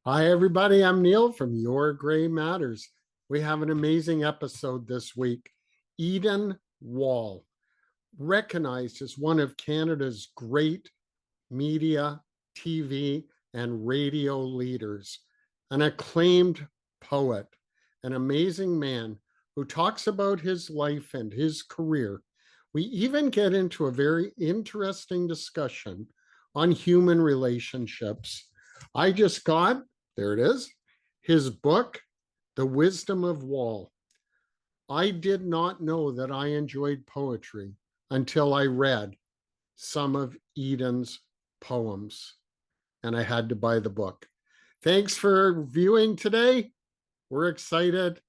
Hi, everybody. I'm Neil from Your Gray Matters. We have an amazing episode this week. Ieden Wall, recognized as one of Canada's great media, TV, and radio leaders, an acclaimed poet, an amazing man who talks about his life and his career. We even get into a very interesting discussion on human relationships. I just got, there it is, his book, The Wisdom of Wall. I did not know that I enjoyed poetry until I read some of Ieden's poems, and I had to buy the book. Thanks for viewing today. We're excited.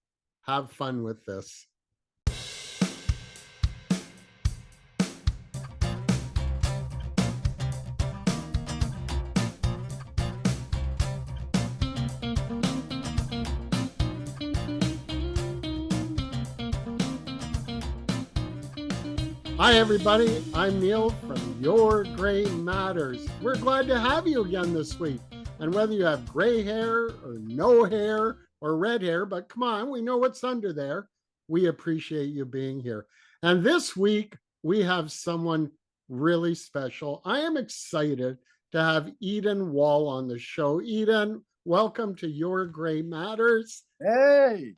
Have fun with this. Hi, everybody. I'm Neil from Your Gray Matters. We're glad to have you again this week. And whether you have gray hair or no hair or red hair, but come on, we know what's under there. We appreciate you being here. And this week, we have someone really special. I am excited to have Ieden Wall on the show. Ieden, welcome to Your Gray Matters. Hey!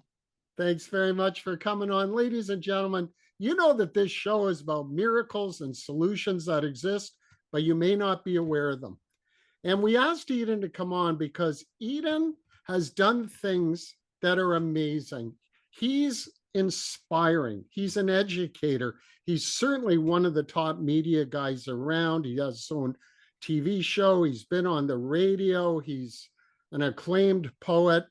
Thanks very much for coming on. Ladies and gentlemen, you know that this show is about miracles and solutions that exist, but you may not be aware of them. And we asked Ieden to come on because Ieden has done things that are amazing. He's inspiring. He's an educator. He's certainly one of the top media guys around. He has his own TV show. He's been on the radio. He's an acclaimed poet.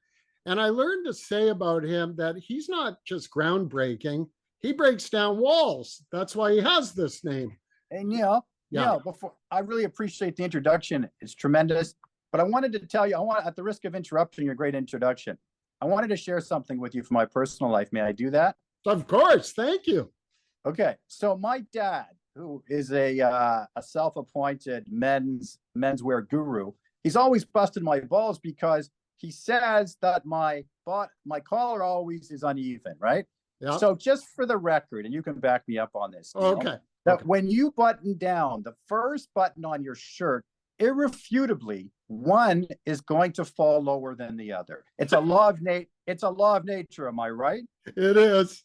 And I learned to say about him that he's not just groundbreaking. He breaks down walls. That's why he has this name. Hey, Neil. Yeah. Neil, I really appreciate the introduction. It's tremendous. But I wanted to tell you, at the risk of interrupting your great introduction, I wanted to share something with you from my personal life. May I do that? Of course. Thank you. Okay. So my dad, who is a self-appointed menswear guru, he's always busted my balls because he says that my collar always is uneven, right? Yeah. So just for the record, and you can back me up on this, Neil, Okay. that when you button down the first button on your shirt, irrefutably, one is going to fall lower than the other. It's a law of nature. Am I right? It is.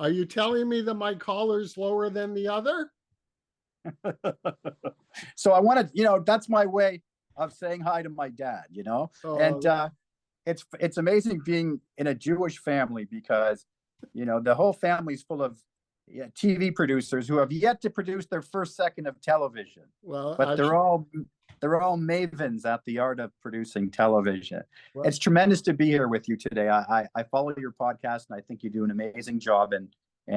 Are you telling me that my collar's lower than the other? So I wanted, that's my way of saying hi to my dad, and it's amazing being in a Jewish family because, the whole family's full of TV producers who have yet to produce their first second of television. Well, but they're all mavens at the art of producing television. Well, it's tremendous to be here with you today. I follow your podcast and I think you do an amazing job. And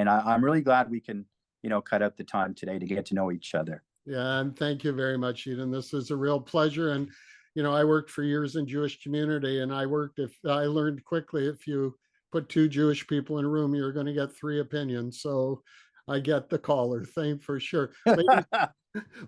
I'm really glad we can, cut out the time today to get to know each other. Yeah, and thank you very much, Ieden. This is a real pleasure. And, I worked for years in Jewish community, and I learned quickly if you put two Jewish people in a room, you're going to get three opinions. So I get the caller thing for sure.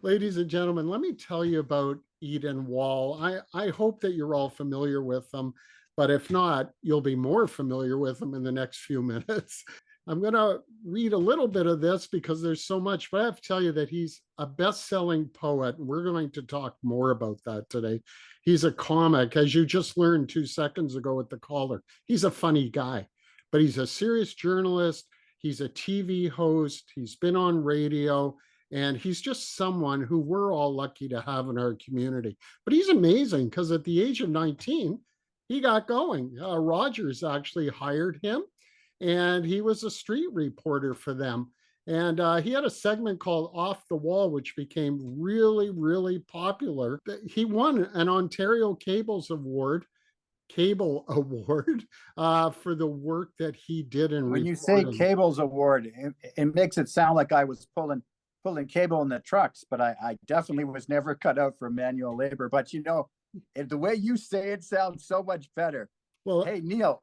Ladies and gentlemen, let me tell you about Ieden Wall. I hope that you're all familiar with them, but if not, you'll be more familiar with them in the next few minutes. I'm going to read a little bit of this because there's so much, but I have to tell you that he's a best-selling poet, and we're going to talk more about that today. He's a comic, as you just learned 2 seconds ago with the caller. He's a funny guy, but he's a serious journalist. He's a TV host. He's been on radio, and he's just someone who we're all lucky to have in our community. But he's amazing because at the age of 19, he got going. Rogers actually hired him, and he was a street reporter for them. And he had a segment called Off the Wall, which became really, really popular. He won an Ontario Cable Award for the work that he did in when reporting. You say Cables Award, it makes it sound like I was pulling cable in the trucks, but I definitely was never cut out for manual labor. But the way you say it sounds so much better. Well, hey, Neil,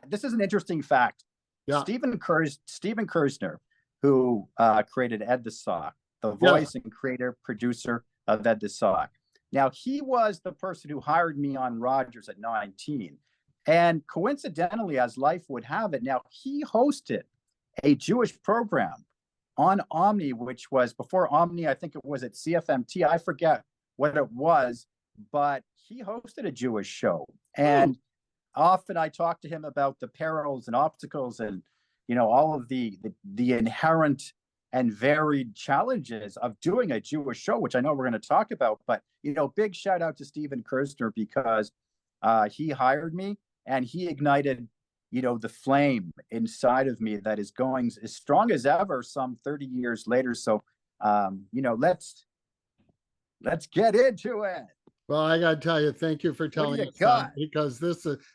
this is an interesting fact. Yeah. Stephen Kersner, who created Ed the Sock, the voice and creator, producer of Ed the Sock. Now, he was the person who hired me on Rogers at 19. And coincidentally, as life would have it, now he hosted a Jewish program on Omni, which was before Omni. I think it was at CFMT. I forget what it was, but he hosted a Jewish show. And often I talk to him about the perils and obstacles and, all of the inherent and varied challenges of doing a Jewish show, which I know we're going to talk about. But, big shout out to Stephen Kersner, because he hired me and he ignited, the flame inside of me that is going as strong as ever some 30 years later. So, let's get into it. Well, I got to tell you, thank you for telling us that, because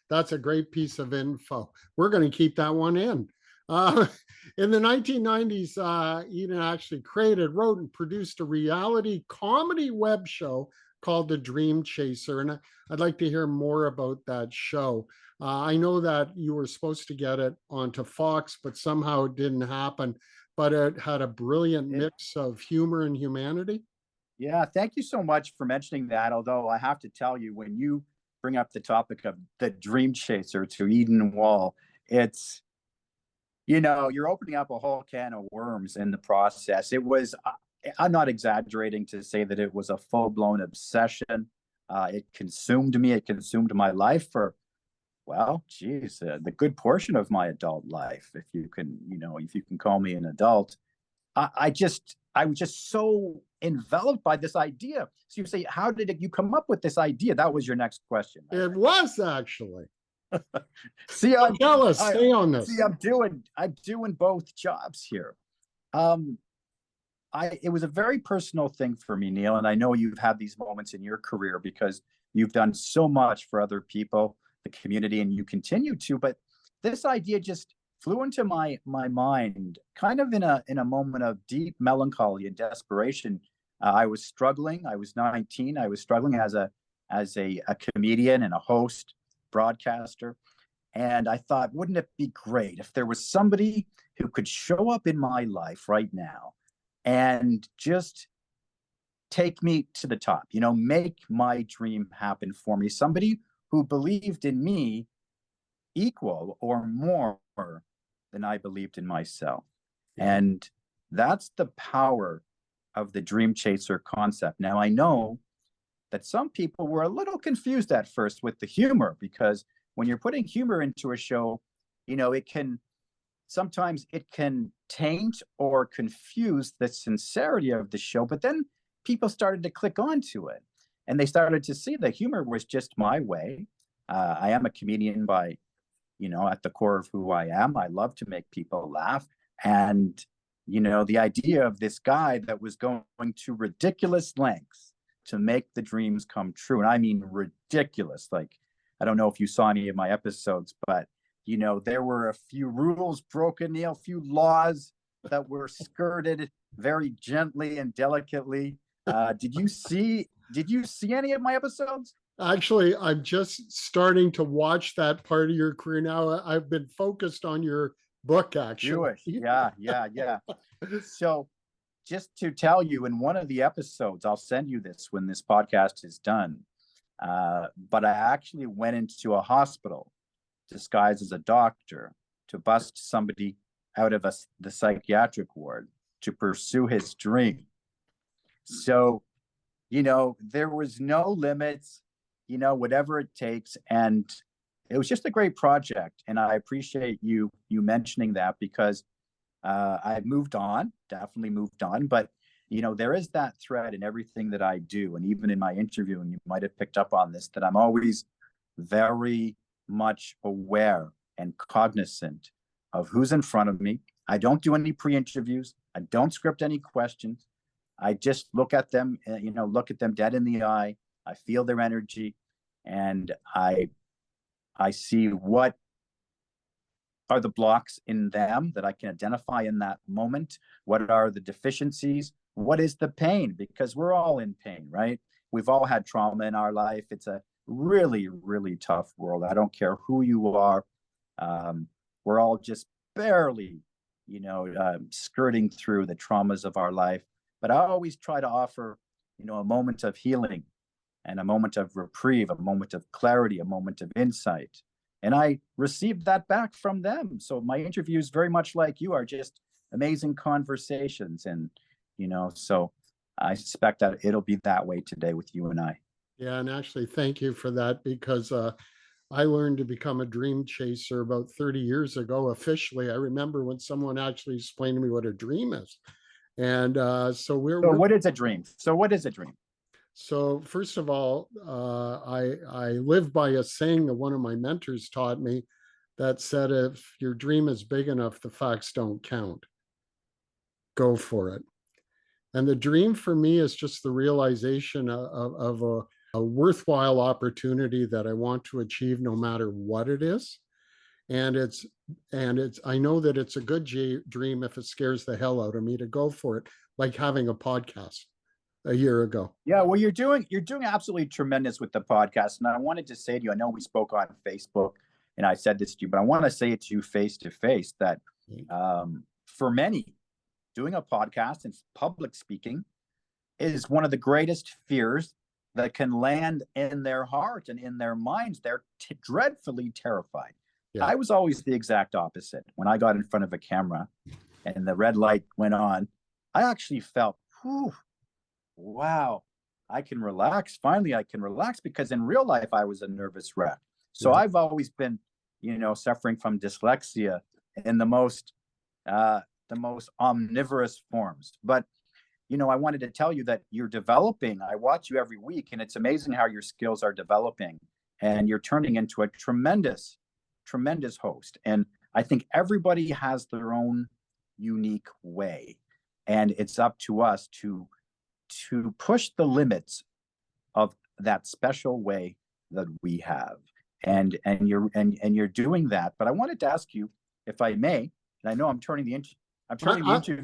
that's a great piece of info. We're going to keep that one in. In the 1990s, Ieden actually created, wrote, and produced a reality comedy web show called The Dream Chaser. And I'd like to hear more about that show. I know that you were supposed to get it onto Fox, but somehow it didn't happen. But it had a brilliant mix of humor and humanity. Yeah, thank you so much for mentioning that. Although I have to tell you, when you bring up the topic of The Dream Chaser to Ieden Wall, it's, you're opening up a whole can of worms in the process. It was, I'm not exaggerating to say that it was a full-blown obsession. It consumed me. It consumed my life for, well, geez, the good portion of my adult life, if you can, if you can call me an adult. I was just so enveloped by this idea. So you say, how did you come up with this idea? That was your next question. It was actually. See, tell us, stay on this. See, I'm doing both jobs here. It was a very personal thing for me, Neil, and I know you've had these moments in your career because you've done so much for other people, the community, and you continue to. But this idea just flew into my mind, kind of in a moment of deep melancholy and desperation. I was struggling. I was 19. I was struggling as a comedian and a host, broadcaster. And I thought, wouldn't it be great if there was somebody who could show up in my life right now and just take me to the top, make my dream happen for me. Somebody who believed in me equal or more than I believed in myself. And that's the power of the Dream Chaser concept. Now, I know that some people were a little confused at first with the humor, because when you're putting humor into a show, sometimes it can taint or confuse the sincerity of the show. But then people started to click onto it, and they started to see the humor was just my way. I am a comedian by, at the core of who I am. I love to make people laugh. And, the idea of this guy that was going to ridiculous lengths to make the dreams come true. And I mean, ridiculous. Like, I don't know if you saw any of my episodes, but, there were a few rules broken, Neil, a few laws that were skirted very gently and delicately. Did you see any of my episodes? Actually, I'm just starting to watch that part of your career now. I've been focused on your book, actually. Jewish. Yeah. So just to tell you, in one of the episodes, I'll send you this when this podcast is done. But I actually went into a hospital disguised as a doctor to bust somebody out of the psychiatric ward to pursue his dream. So, there was no limits, whatever it takes. And it was just a great project. And I appreciate you mentioning that, because I've moved on, definitely moved on. But, there is that thread in everything that I do. And even in my interview, and you might have picked up on this, that I'm always very much aware and cognizant of who's in front of me. I don't do any pre-interviews. I don't script any questions. I just look at them, look at them dead in the eye. I feel their energy, and I see what are the blocks in them that I can identify in that moment. What are the deficiencies? What is the pain? Because we're all in pain, right? We've all had trauma in our life. It's a really, really tough world. I don't care who you are. We're all just barely, skirting through the traumas of our life. But I always try to offer, a moment of healing and a moment of reprieve, a moment of clarity, a moment of insight. And I received that back from them. So my interviews, very much like you, are just amazing conversations. And, so I suspect that it'll be that way today with you and I. Yeah, and actually, thank you for that, because I learned to become a dream chaser about 30 years ago officially. I remember when someone actually explained to me what a dream is. And so So what is a dream? So first of all, I live by a saying that one of my mentors taught me, that said, if your dream is big enough, the facts don't count. Go for it. And the dream for me is just the realization of a worthwhile opportunity that I want to achieve no matter what it is. And I know that it's a good dream if it scares the hell out of me to go for it, like having a podcast a year ago. Yeah, well, you're doing absolutely tremendous with the podcast. And I wanted to say to you, I know we spoke on Facebook and I said this to you, but I want to say it to you face to face that for many, doing a podcast and public speaking is one of the greatest fears that can land in their heart and in their minds. They're dreadfully terrified. Yeah. I was always the exact opposite. When I got in front of a camera and the red light went on, I actually felt, whew, wow, I can relax. Finally, I can relax, because in real life, I was a nervous wreck. So I've always been, suffering from dyslexia in the most omnivorous forms. But, I wanted to tell you that you're developing. I watch you every week, and it's amazing how your skills are developing, and you're turning into a tremendous, tremendous host. And I think everybody has their own unique way, and it's up to us to push the limits of that special way that we have. And you're doing that. But I wanted to ask you, if I may, and I know I'm turning the interview.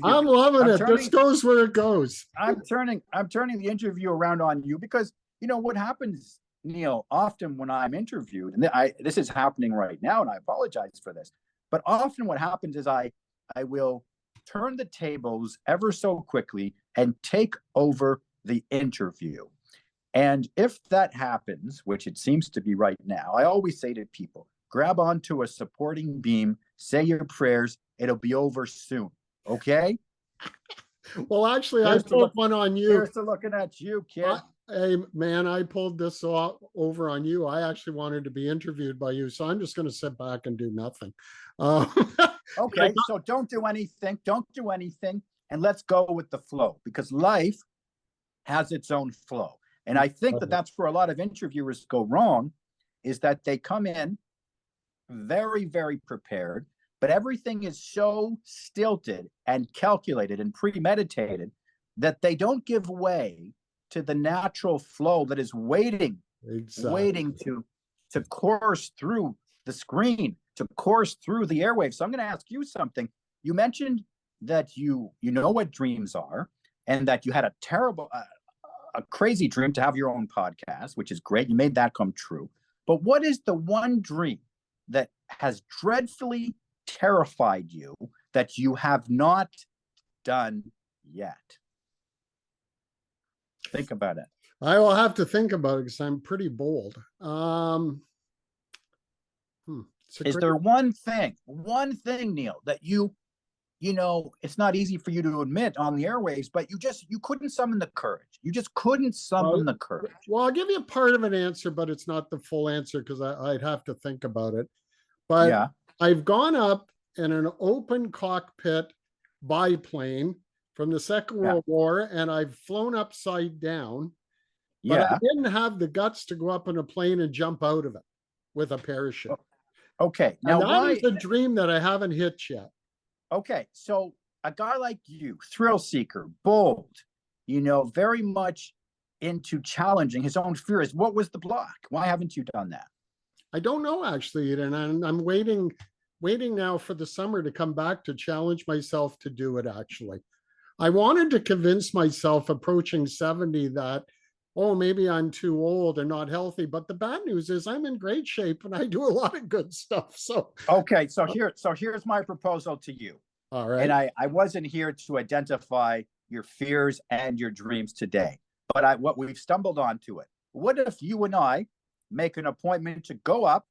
I'm loving it. This goes where it goes. I'm turning the interview around on you, because what happens, Neil, often when I'm interviewed, and this is happening right now, and I apologize for this, but often what happens is I will turn the tables ever so quickly and take over the interview. And if that happens, which it seems to be right now, I always say to people, grab onto a supporting beam, say your prayers, it'll be over soon. Okay? Well, actually, I pulled one on you. Here's to looking at you, kid. Hey, man, I pulled this over on you. I actually wanted to be interviewed by you, so I'm just going to sit back and do nothing. Okay, so don't do anything. And let's go with the flow, because life has its own flow. And I think that that's where a lot of interviewers go wrong, is that they come in very, very prepared, but everything is so stilted and calculated and premeditated that they don't give way to the natural flow that is waiting to course through the screen, to course through the airwaves. So I'm going to ask you something. You mentioned that you know what dreams are, and that you had a crazy dream to have your own podcast, which is great. You made that come true. But what is the one dream that has dreadfully terrified you that you have not done yet? Think about it. I will have to think about it, because I'm pretty bold. Is there one thing, Neil, that it's not easy for you to admit on the airwaves, but you couldn't summon the courage. You just couldn't summon the courage. Well, I'll give you part of an answer, but it's not the full answer, because I'd have to think about it. But yeah, I've gone up in an open cockpit biplane from the Second World War, and I've flown upside down. But I didn't have the guts to go up in a plane and jump out of it with a parachute. Okay. Now that is a dream that I haven't hit yet. Okay. So a guy like you, thrill seeker, bold, very much into challenging his own fears. What was the block? Why haven't you done that? I don't know, actually, Ieden. And I'm waiting now for the summer to come back to challenge myself to do it, actually. I wanted to convince myself approaching 70 that, maybe I'm too old and not healthy. But the bad news is I'm in great shape and I do a lot of good stuff. So okay, so here's my proposal to you. All right. And I wasn't here to identify your fears and your dreams today, but what we've stumbled onto it. what if you and I make an appointment to go up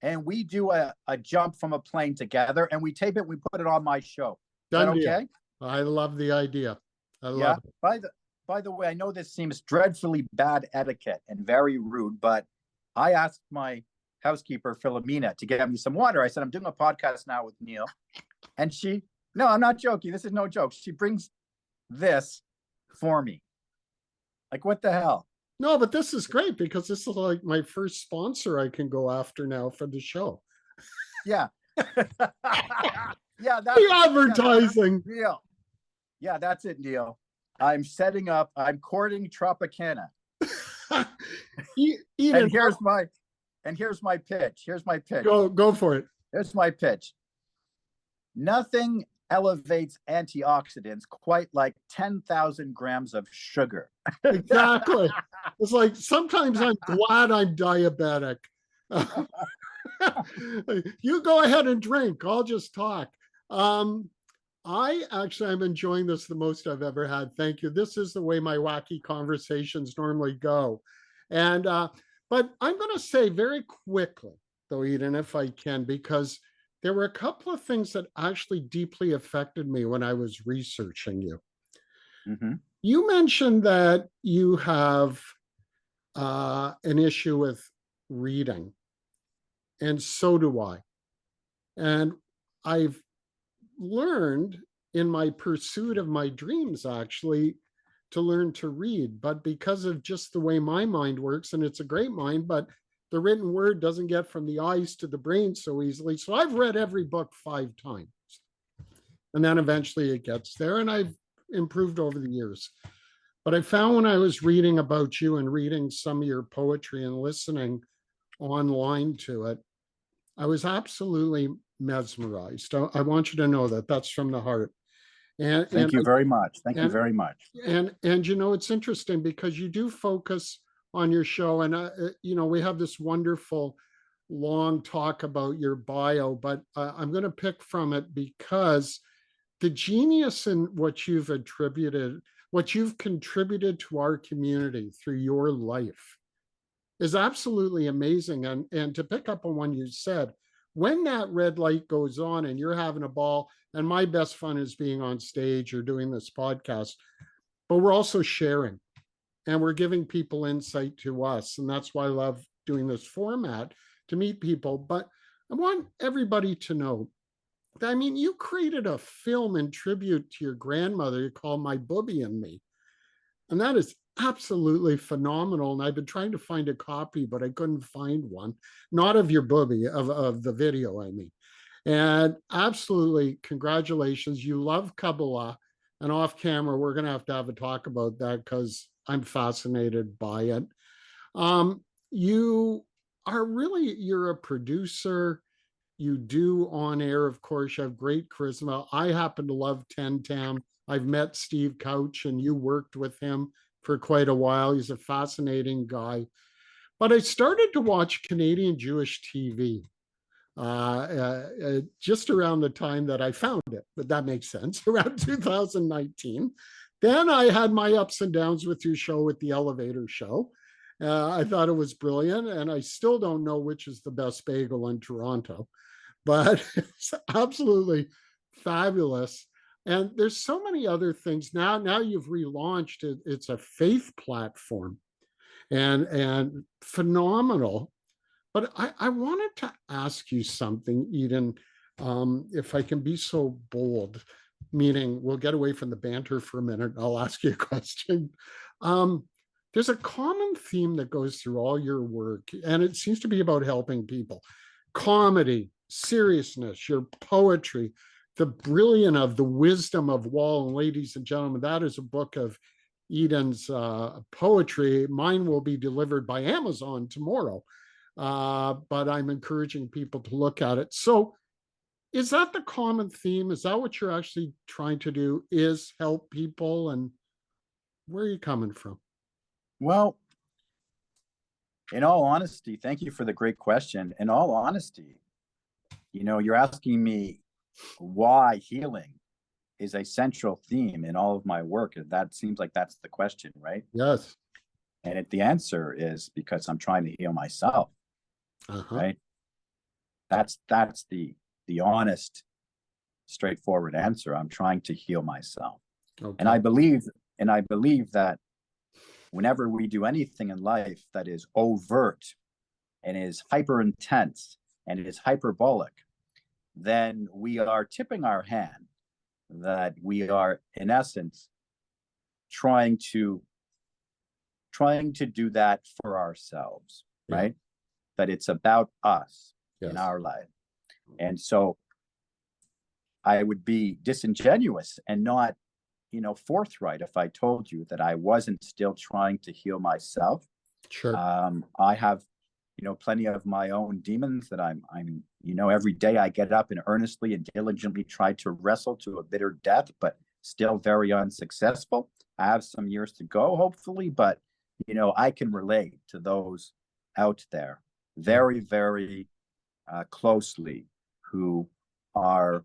and we do a jump from a plane together and we tape it, we put it on my show. Is that Done deal. okay? I love the idea. I Yeah. love it. By the way, I know this seems dreadfully bad etiquette and very rude, but I asked my housekeeper, Philomena, to get me some water. I said, I'm doing a podcast now with Neil. And no, I'm not joking. This is no joke. She brings this for me. Like, what the hell? No, but this is great because this is like my first sponsor I can go after now for the show. Yeah. Yeah, The advertising. Yeah, Neil. Yeah, that's it, Neil. I'm courting Tropicana. Ieden, And here's my pitch. Here's my pitch. Go for it. Here's my pitch. Nothing elevates antioxidants quite like 10,000 grams of sugar. Exactly. It's like sometimes I'm glad I'm diabetic. You go ahead and drink. I'll just talk. I'm enjoying this the most I've ever had. Thank you. This is the way my wacky conversations normally go. And but I'm going to say very quickly, though, Ieden, if I can, because there were a couple of things that actually deeply affected me when I was researching you. Mm-hmm. You mentioned that you have an issue with reading, and so do I. And I've learned in my pursuit of my dreams, actually, to learn to read. But because of just the way my mind works, and it's a great mind, but the written word doesn't get from the eyes to the brain so easily. So I've read every book 5 times. And then eventually it gets there, and I've improved over the years. But I found when I was reading about you and reading some of your poetry and listening online to it, I was absolutely mesmerized. I want you to know that that's from the heart. And Thank you very much. Thank you very much. And you know, it's interesting because you do focus on your show, and you know, we have this wonderful long talk about your bio, but I'm going to pick from it because the genius in what you've contributed to our community through your life is absolutely amazing. And to pick up on what you said, when that red light goes on and you're having a ball, and my best fun is being on stage or doing this podcast, but we're also sharing and we're giving people insight to us. And that's why I love doing this format, to meet people. But I want everybody to know that, I mean, you created a film in tribute to your grandmother called My Booby and Me. And that is absolutely phenomenal. And I've been trying to find a copy, but I couldn't find one. Not of your booby, of the video, I mean. And absolutely, congratulations. You love Kabbalah. And off camera, we're going to have a talk about that because I'm fascinated by it. You are really, you're a producer. You do on air, of course, you have great charisma. I happen to love Ten Tam. I've met Steve Couch and you worked with him for quite a while. He's a fascinating guy. But I started to watch Canadian Jewish TV just around the time that I found it, but that makes sense, around 2019. Then I had my ups and downs with your show, with the Elevator Show. I thought it was brilliant, and I still don't know which is the best bagel in Toronto, but it's absolutely fabulous. And there's so many other things. Now you've relaunched it. It's a faith platform and phenomenal. But I wanted to ask you something, Ieden, if I can be so bold, meaning we'll get away from the banter for a minute. I'll ask you a question. There's a common theme that goes through all your work, and it seems to be about helping people. Comedy, seriousness, your poetry, the brilliance of the wisdom of Wall. And ladies and gentlemen, that is a book of Ieden's poetry. Mine will be delivered by Amazon tomorrow. But I'm encouraging people to look at it. So is that the common theme? Is that what you're actually trying to do, is help people? And where are you coming from? Well, in all honesty, thank you for the great question. In all honesty, you know, you're asking me why healing is a central theme in all of my work. That seems like that's the question, right? Yes. And the answer is because I'm trying to heal myself, right? That's the honest, straightforward answer. I'm trying to heal myself. Okay. And I believe that whenever we do anything in life that is overt and is hyper intense and it is hyperbolic, then we are tipping our hand that we are, in essence, trying to do that for ourselves, right? That it's about us in our life. And so I would be disingenuous and not, forthright if I told you that I wasn't still trying to heal myself. Sure. I have, plenty of my own demons that I'm, every day I get up and earnestly and diligently try to wrestle to a bitter death, but still very unsuccessful. I have some years to go, hopefully, but, I can relate to those out there very, very closely who are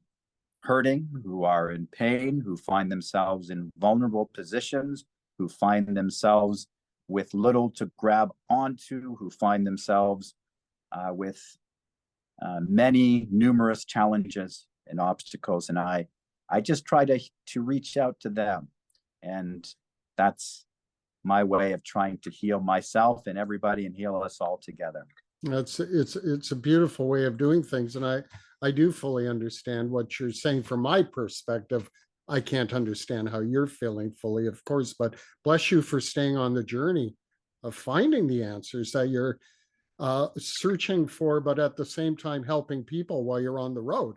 hurting, who are in pain, who find themselves in vulnerable positions, who find themselves with little to grab onto, who find themselves with many numerous challenges and obstacles. And I just try to reach out to them. And that's my way of trying to heal myself and everybody and heal us all together. It's a beautiful way of doing things. And I do fully understand what you're saying. From my perspective, I can't understand how you're feeling fully, of course, but bless you for staying on the journey of finding the answers that you're searching for, but at the same time helping people while you're on the road.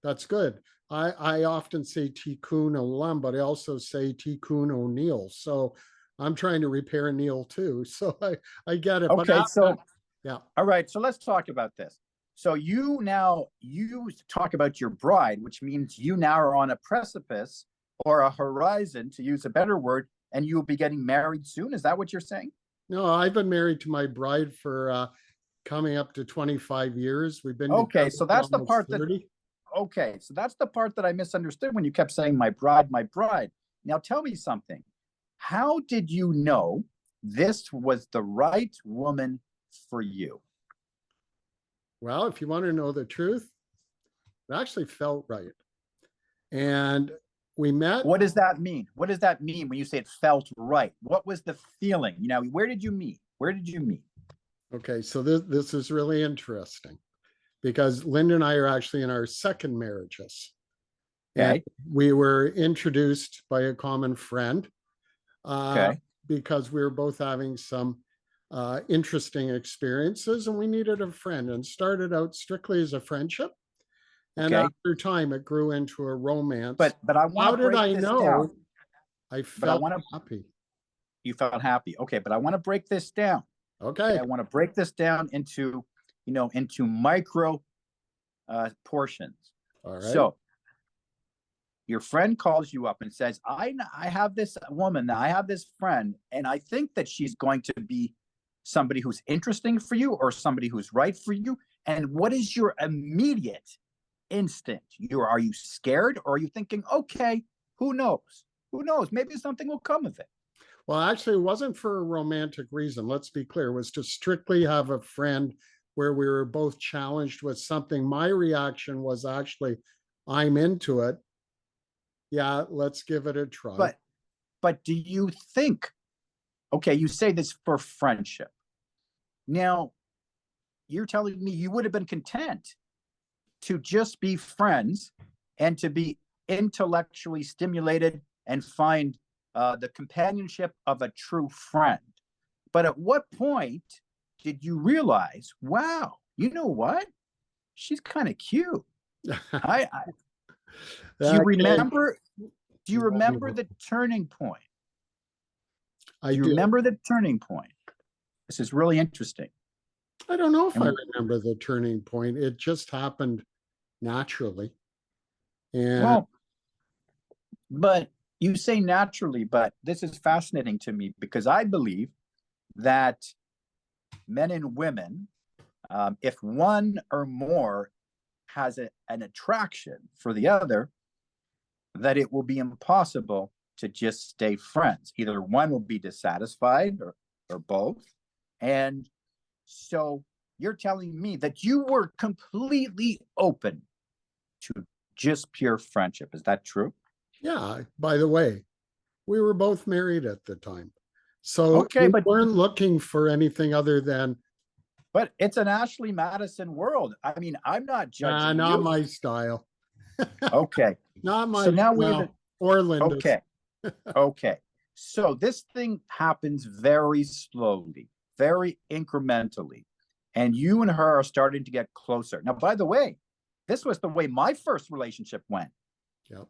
That's good. I often say Tikkun Olam, but I also say Tikkun O'Neill. So I'm trying to repair Neil too. So I get it. Okay, but yeah. All right, so let's talk about this. So you talk about your bride, which means you now are on a precipice or a horizon, to use a better word, and you'll be getting married soon. Is that what you're saying? No, I've been married to my bride for coming up to 25 years. We've been okay. So that's the part 30. Okay, so that's the part that I misunderstood when you kept saying my bride, my bride. Now tell me something. How did you know this was the right woman for you? Well, if you want to know the truth, it actually felt right. And we met. What does that mean? What does that mean when you say it felt right? What was the feeling? Where did you meet? Where did you meet? Okay, so this is really interesting because Linda and I are actually in our second marriages. Okay. And we were introduced by a common friend because we were both having some interesting experiences and we needed a friend, and started out strictly as a friendship. And after time, it grew into a romance. But I want to break this down. I felt happy. You felt happy. Okay, but I want to break this down. Okay. I want to break this down into micro portions. All right. So your friend calls you up and says, I have this woman, I have this friend, and I think that she's going to be somebody who's interesting for you or somebody who's right for you. And what is your immediate instinct? Are you scared, or are you thinking, okay, who knows? Who knows? Maybe something will come of it. Well, actually, it wasn't for a romantic reason. Let's be clear. It was to strictly have a friend where we were both challenged with something. My reaction was actually, I'm into it. Yeah, let's give it a try. But do you think, okay, you say this for friendship. Now, you're telling me you would have been content to just be friends and to be intellectually stimulated and find the companionship of a true friend. But at what point did you realize, wow, you know what? She's kind of cute. Do you remember? Do you remember the turning point? I do. You remember the turning point? This is really interesting. I don't know if I remember the turning point. It just happened naturally. And well, but you say naturally, but this is fascinating to me because I believe that men and women, if one or more has an attraction for the other, that it will be impossible to just stay friends. Either one will be dissatisfied or both. And so you're telling me that you were completely open to just pure friendship. Is that true? Yeah, by the way, we were both married at the time. So Okay, we weren't looking for anything other than, but it's an Ashley Madison world. I mean, I'm not judging not you. my style. Okay. Not So my now we're style. Or Linda's. okay. Okay. So this thing happens very slowly, very incrementally. And you and her are starting to get closer. Now, by the way, this was the way my first relationship went. Yep.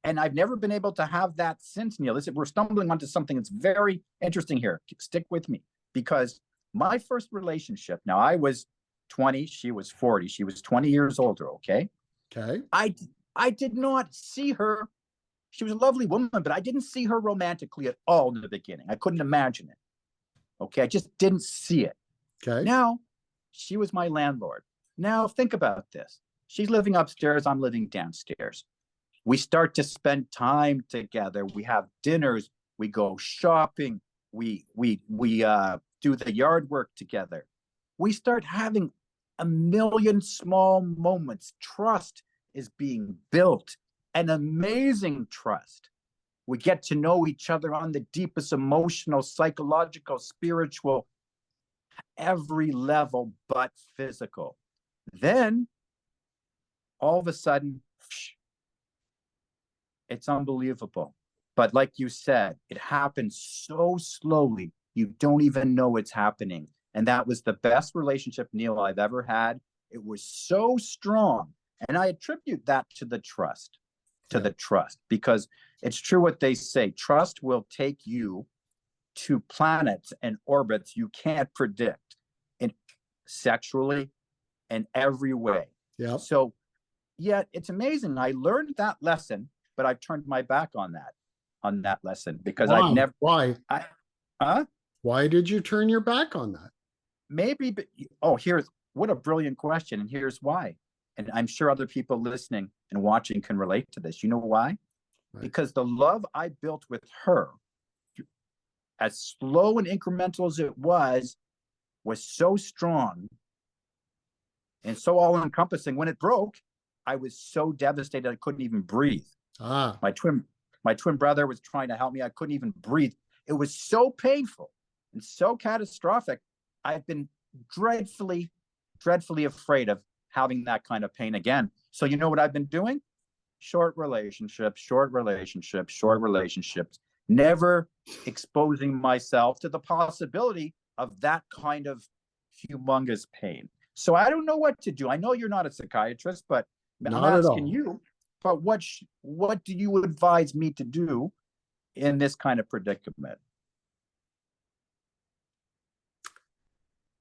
And I've never been able to have that since, Neil. We're stumbling onto something that's very interesting here. Stick with me, because my first relationship, now I was 20, she was 40, she was 20 years older. Okay. Okay. I did not see her. She was a lovely woman, but I didn't see her romantically at all in the beginning. I couldn't imagine it. Okay. I just didn't see it. Okay. Now, she was my landlord. Now, think about this. She's living upstairs. I'm living downstairs. We start to spend time together. We have dinners. We go shopping. We do the yard work together. We start having a million small moments. Trust is being built, an amazing trust. We get to know each other on the deepest emotional, psychological, spiritual, every level but physical. Then all of a sudden, it's unbelievable. But like you said, it happens so slowly, you don't even know it's happening. And that was the best relationship, Neil, I've ever had. It was so strong. And I attribute that to the trust, because it's true what they say. Trust will take you to planets and orbits you can't predict, in sexually and every way. Yeah. So, yeah, it's amazing. I learned that lesson, but I've turned my back on that lesson, because Why? I've never. Why? Why did you turn your back on that? Maybe, but here's what a brilliant question, and here's why. And I'm sure other people listening and watching can relate to this. You know why? Right. Because the love I built with her, as slow and incremental as it was so strong and so all-encompassing. When it broke, I was so devastated I couldn't even breathe. My twin brother was trying to help me. I couldn't even breathe. It was so painful and so catastrophic. I've been dreadfully, dreadfully afraid of having that kind of pain again. So you know what I've been doing? Short relationships, never exposing myself to the possibility of that kind of humongous pain. So I don't know what to do. I know you're not a psychiatrist, but I'm asking you, but what do you advise me to do in this kind of predicament?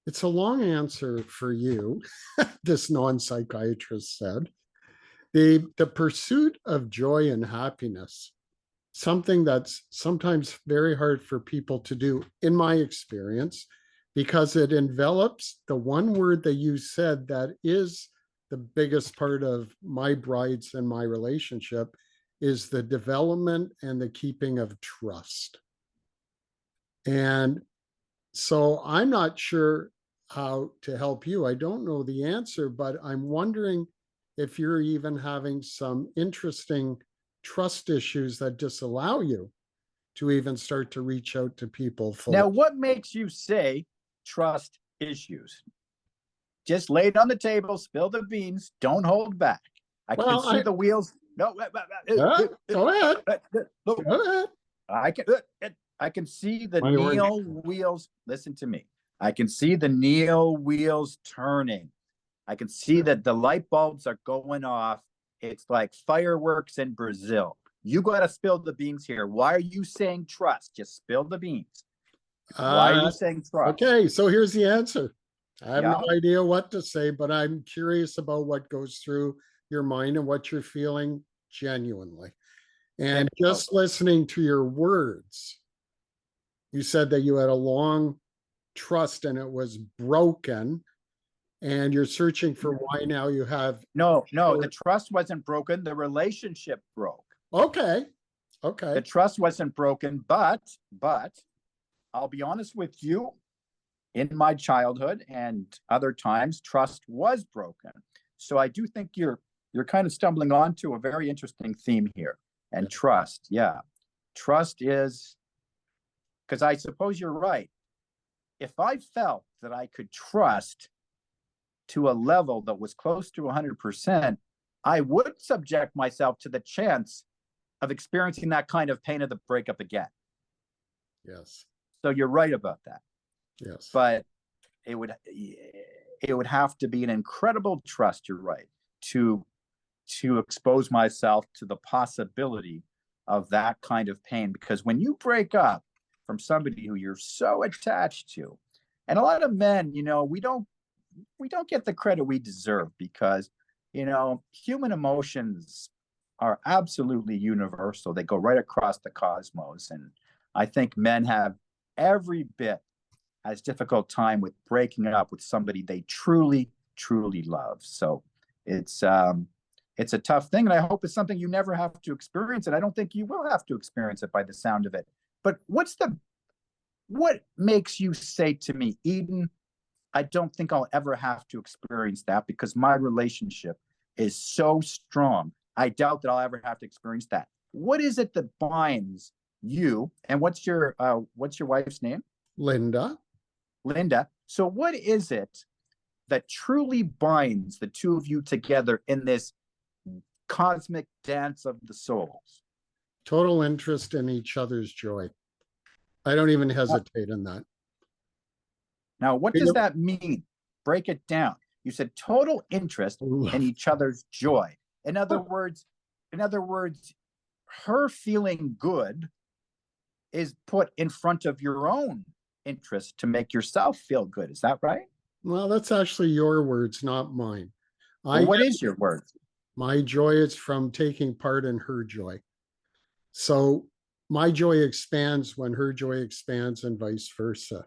It's a long answer for you, this non-psychiatrist said. The pursuit of joy and happiness, something that's sometimes very hard for people to do, in my experience, because it envelops the one word that you said that is the biggest part of my brides and my relationship, is the development and the keeping of trust. And so I'm not sure how to help you. I don't know the answer, but I'm wondering if you're even having some interesting trust issues that disallow you to even start to reach out to people fully. Now, what makes you say trust issues? Just lay it on the table, spill the beans, don't hold back. I can see the wheels. No, go ahead. Go ahead. I can see the Neil wheels. Listen to me. I can see the Neil wheels turning. I can see that the light bulbs are going off. It's like fireworks in Brazil. You got to spill the beans here. Why are you saying trust? Just spill the beans. Why are you saying trust? Okay, so here's the answer. I have no idea what to say, but I'm curious about what goes through your mind and what you're feeling genuinely. And just listening to your words, you said that you had a long trust and it was broken, and you're searching for why now you have. No, the trust wasn't broken. The relationship broke. Okay. The trust wasn't broken, but I'll be honest with you, in my childhood and other times, trust was broken. So I do think you're kind of stumbling onto a very interesting theme here. Yeah. And trust, yeah. Trust is, because I suppose you're right. If I felt that I could trust to a level that was close to 100%, I would subject myself to the chance of experiencing that kind of pain of the breakup again. Yes. So you're right about that. Yes. But it would have to be an incredible trust, you're right, to expose myself to the possibility of that kind of pain. Because when you break up from somebody who you're so attached to, and a lot of men, we don't get the credit we deserve, because human emotions are absolutely universal. They go right across the cosmos, and I think men have every bit as difficult time with breaking up with somebody they truly love. So it's a tough thing, and I hope it's something you never have to experience, and I don't think you will have to experience it by the sound of it. But what makes you say to me, Eden, I don't think I'll ever have to experience that, because my relationship is so strong. I doubt that I'll ever have to experience that. What is it that binds you? And what's your wife's name? Linda. Linda. So what is it that truly binds the two of you together in this cosmic dance of the souls? Total interest in each other's joy. I don't even hesitate in that. Now, what does that mean? Break it down. You said total interest in each other's joy. In other words, her feeling good is put in front of your own interest to make yourself feel good. Is that right? Well, that's actually your words, not mine. Well, what is your word? My joy is from taking part in her joy. So my joy expands when her joy expands, and vice versa,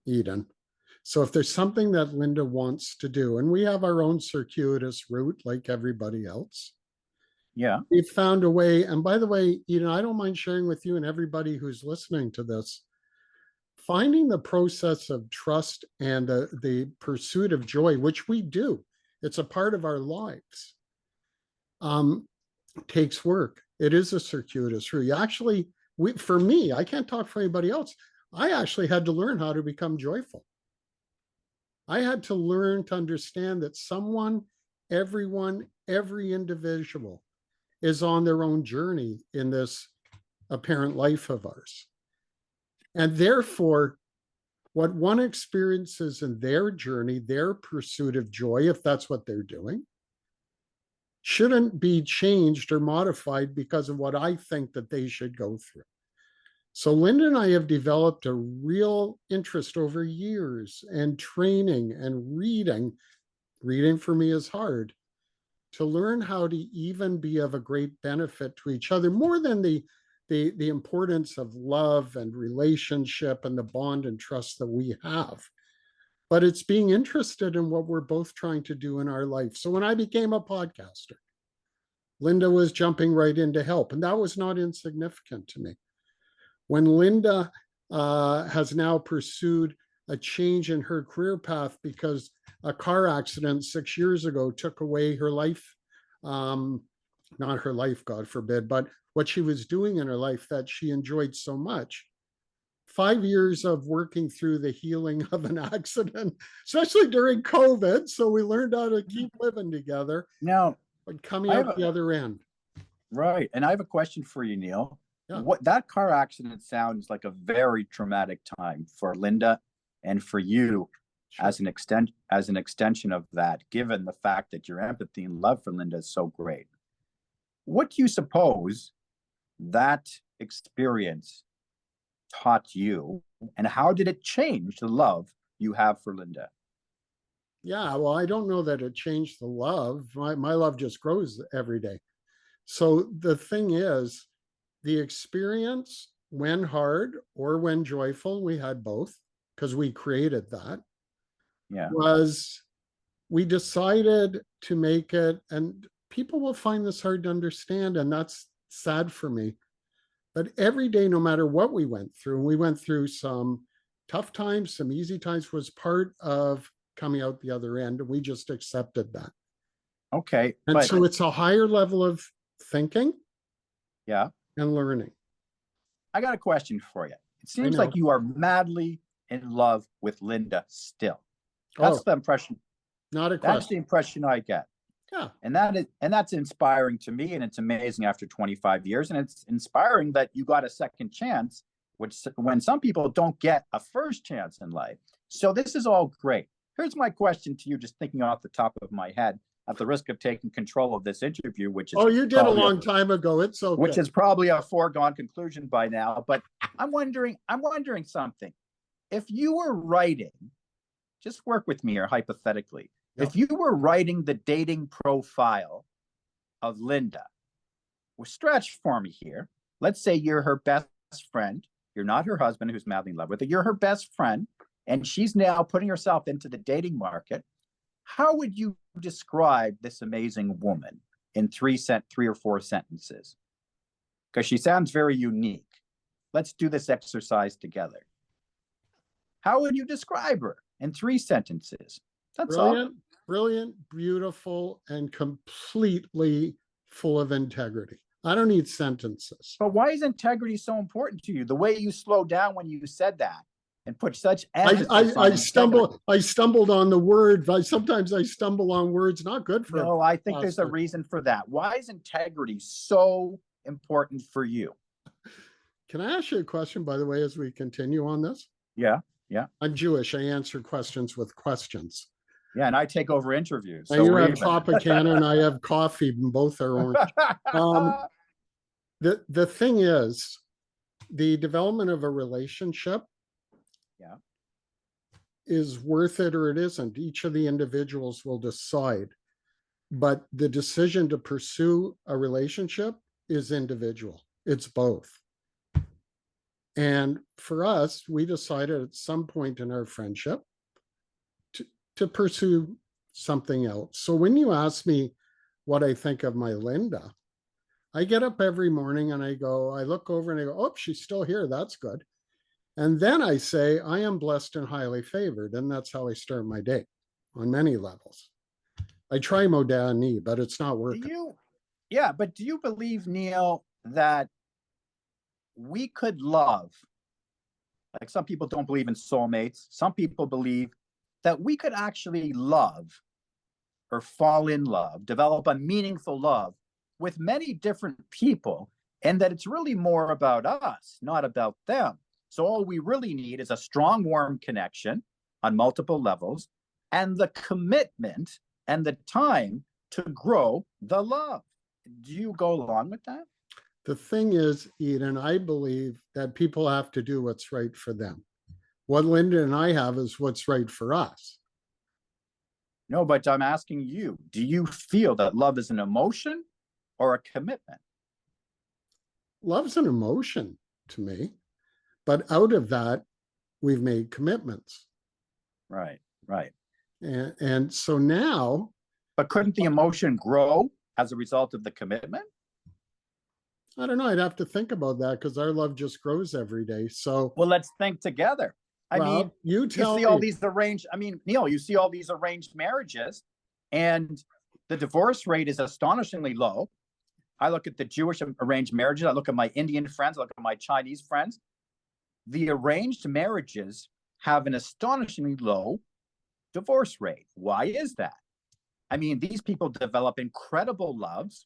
Eden. So if there's something that Linda wants to do, and we have our own circuitous route like everybody else. Yeah. We've found a way. And by the way, I don't mind sharing with you and everybody who's listening to this, finding the process of trust and the pursuit of joy, which we do. It's a part of our lives. Takes work. It is a circuitous route. For me, I can't talk for anybody else. I actually had to learn how to become joyful. I had to learn to understand that everyone, every individual is on their own journey in this apparent life of ours. And therefore, what one experiences in their journey, their pursuit of joy, if that's what they're doing, shouldn't be changed or modified because of what I think that they should go through. So Linda and I have developed a real interest over years, and training and reading. Reading for me is hard, to learn how to even be of a great benefit to each other, more than the importance of love and relationship and the bond and trust that we have. But it's being interested in what we're both trying to do in our life. So when I became a podcaster, Linda was jumping right in to help, and that was not insignificant to me. When Linda has now pursued a change in her career path because a car accident 6 years ago took away her life, not her life, God forbid, but what she was doing in her life that she enjoyed so much. 5 years of working through the healing of an accident, especially during COVID. So we learned how to keep living together. Now, but coming out the other end. Right. And I have a question for you, Neil. Yeah. What that car accident sounds like a very traumatic time for Linda and for you. Sure. as an extension of that, given the fact that your empathy and love for Linda is so great. What do you suppose that experience taught you, and how did it change the love you have for Linda? Yeah, well, I don't know that it changed the love. My love just grows every day. So the thing is, the experience, when hard or when joyful, we had both because we created that. Yeah. Was we decided to make it, and people will find this hard to understand, and that's sad for me. But every day, no matter what we went through, and we went through some tough times, some easy times, was part of coming out the other end. And we just accepted that. Okay, And but so it's a higher level of thinking yeah, and learning. I got a question for you. It I seems know. like you are madly in love with Linda still. Oh, That's the impression. not a That's the question. impression I get. Yeah. And that's inspiring to me, and it's amazing after 25 years, and it's inspiring that you got a second chance, which when some people don't get a first chance in life. So this is all great. Here's my question to you, just thinking off the top of my head, at the risk of taking control of this interview, which is Oh, you did a long time ago. It's okay. which is probably a foregone conclusion by now. But I'm wondering something. If you were writing, just work with me here hypothetically. Yep. If you were writing the dating profile of Linda, well, stretch for me here. Let's say you're her best friend. You're not her husband who's madly in love with her. You're her best friend, and she's now putting herself into the dating market. How would you describe this amazing woman in three or four sentences? Because she sounds very unique. Let's do this exercise together. How would you describe her in 3 sentences? That's brilliant, all. brilliant, beautiful, and completely full of integrity. I don't need sentences. But why is integrity so important to you? The way you slowed down when you said that and put such emphasis on integrity. I stumbled on the word. Sometimes I stumble on words not good for. No, I think there's a reason for that. Why is integrity so important for you? Can I ask you a question, by the way, as we continue on this? Yeah, yeah. I'm Jewish. I answer questions with questions. Yeah, and I take over interviews. And you have Tropicana and I have coffee, and both are orange. The thing is, the development of a relationship is worth it or it isn't. Each of the individuals will decide. But the decision to pursue a relationship is individual. It's both. And for us, we decided at some point in our friendship to pursue something else. So when you ask me what I think of my Linda, I get up every morning and I look over and I go, oh, she's still here. That's good. And then I say, I am blessed and highly favored. And that's how I start my day on many levels. I try modernity, but it's not working. But do you believe, Neil, that we could love, like some people don't believe in soulmates. Some people believe that we could actually love or fall in love, develop a meaningful love with many different people, and that it's really more about us, not about them. So all we really need is a strong, warm connection on multiple levels and the commitment and the time to grow the love. Do you go along with that? The thing is, Eden, I believe that people have to do what's right for them. What Linda and I have is what's right for us. No, but I'm asking you, do you feel that love is an emotion or a commitment? Love's an emotion to me, but out of that, we've made commitments. Right. And so now. But couldn't the emotion grow as a result of the commitment? I don't know. I'd have to think about that because our love just grows every day. So, well, let's think together. I mean, you see all these arranged. I mean, Neil, you see all these arranged marriages, and the divorce rate is astonishingly low. I look at the Jewish arranged marriages. I look at my Indian friends. I look at my Chinese friends. The arranged marriages have an astonishingly low divorce rate. Why is that? I mean, these people develop incredible loves.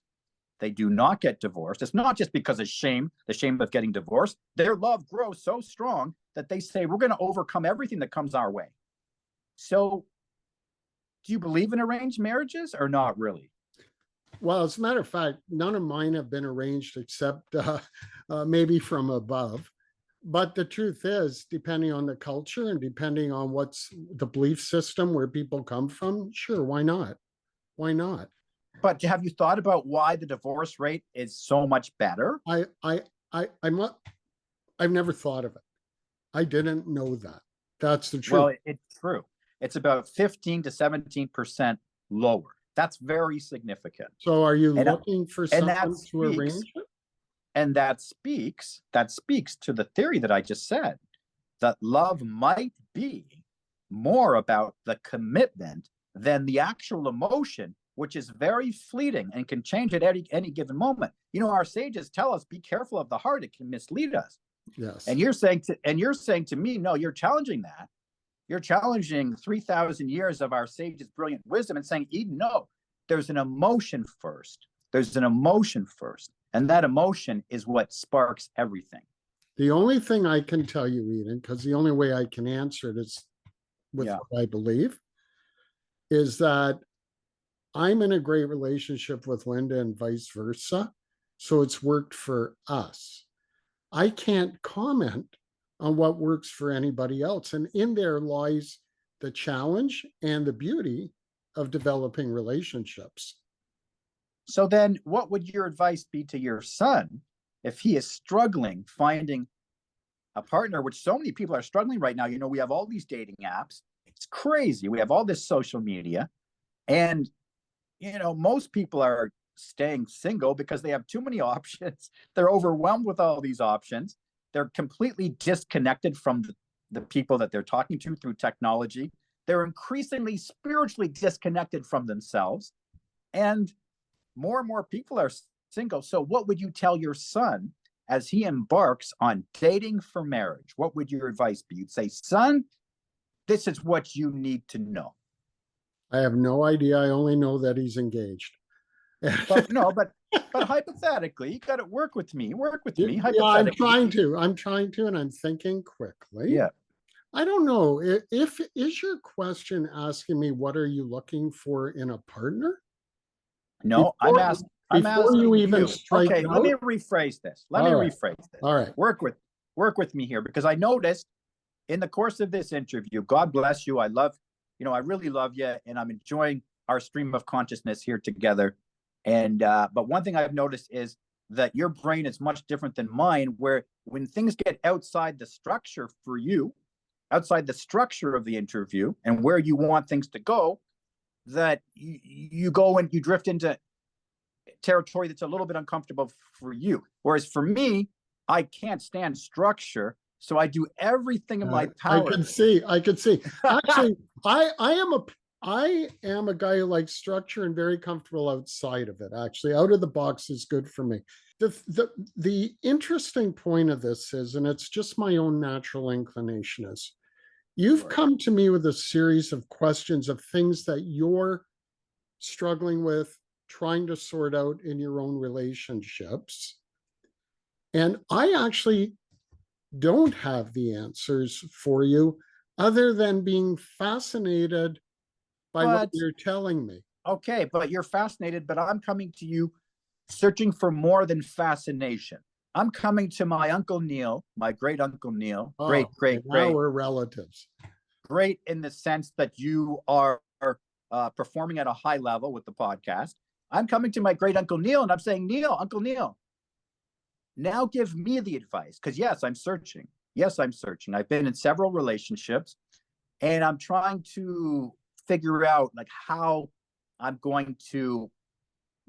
They do not get divorced. It's not just because of shame, the shame of getting divorced. Their love grows so strong that they say, we're going to overcome everything that comes our way. So do you believe in arranged marriages or not really? Well, as a matter of fact, none of mine have been arranged except maybe from above. But the truth is, depending on the culture and depending on what's the belief system where people come from, sure, why not? Why not? But have you thought about why the divorce rate is so much better? I've never thought of it. I didn't know that. That's the truth. Well, it's true. It's about 15 to 17% lower. That's very significant. So are you looking for someone to arrange it? And that speaks to the theory that I just said, that love might be more about the commitment than the actual emotion, which is very fleeting and can change at any given moment. You know, our sages tell us, be careful of the heart, it can mislead us. Yes. And you're saying to me, no, you're challenging that. You're challenging 3,000 years of our sages' brilliant wisdom and saying, Ieden, no, there's an emotion first. There's an emotion first. And that emotion is what sparks everything. The only thing I can tell you, Ieden, because the only way I can answer it is with what I believe, is that I'm in a great relationship with Linda and vice versa. So it's worked for us. I can't comment on what works for anybody else. And in there lies the challenge and the beauty of developing relationships. So then what would your advice be to your son if he is struggling finding a partner, which so many people are struggling right now? You know, we have all these dating apps. It's crazy. We have all this social media. And, you know, most people are staying single because they have too many options. They're overwhelmed with all these options. They're completely disconnected from the people that they're talking to through technology. They're increasingly spiritually disconnected from themselves. And more people are single. So what would you tell your son as he embarks on dating for marriage? What would your advice be? You'd say, son, this is what you need to know. I have no idea. I only know that he's engaged. But hypothetically, you got to work with me. Yeah, I'm trying to, and I'm thinking quickly. Yeah. I don't know. Is your question asking me, what are you looking for in a partner? No, I'm asking you even strike okay, out? let me rephrase this. All right. Work with me here, because I noticed in the course of this interview, God bless you. I really love you, and I'm enjoying our stream of consciousness here together. And but one thing I've noticed is that your brain is much different than mine, where when things get outside the structure for you, outside the structure of the interview and where you want things to go, that you go and you drift into territory that's a little bit uncomfortable for you. Whereas for me, I can't stand structure, so I do everything in my power. I can see. Actually, I am a guy who likes structure and very comfortable outside of it. Actually, out of the box is good for me. The interesting point of this is, and it's just my own natural inclination, is you've come to me with a series of questions of things that you're struggling with, trying to sort out in your own relationships. And I actually don't have the answers for you other than being fascinated by what you're telling me. Okay, but you're fascinated, but I'm coming to you searching for more than fascination. I'm coming to my Uncle Neil, my great Uncle Neil. Great. Now we're relatives. Great in the sense that you are performing at a high level with the podcast. I'm coming to my great Uncle Neil and I'm saying, Neil, Uncle Neil, now give me the advice. Because yes, I'm searching. I've been in several relationships and I'm trying to figure out like how I'm going to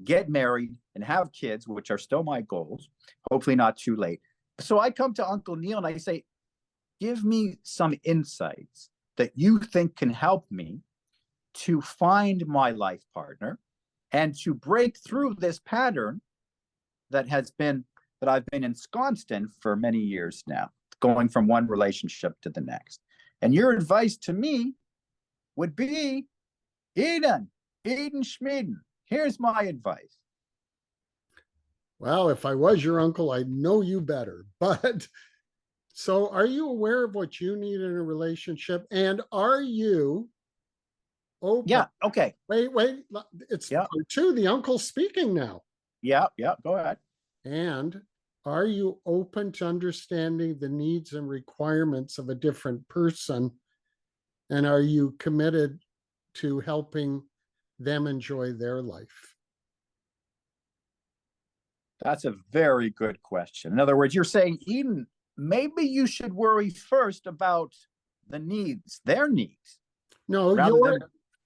get married and have kids, which are still my goals, hopefully not too late. So I come to Uncle Neil and I say, give me some insights that you think can help me to find my life partner and to break through this pattern that I've been ensconced in for many years now, going from one relationship to the next. And your advice to me would be, Ieden Schmieden, here's my advice. Well, if I was your uncle, I'd know you better. But so are you aware of what you need in a relationship? And are you open? Yeah, okay. Wait. It's part two. The uncle's speaking now. Yeah, go ahead. And are you open to understanding the needs and requirements of a different person? And are you committed to helping them enjoy their life? That's a very good question. In other words, you're saying, Ieden, maybe you should worry first about the needs, their needs. No,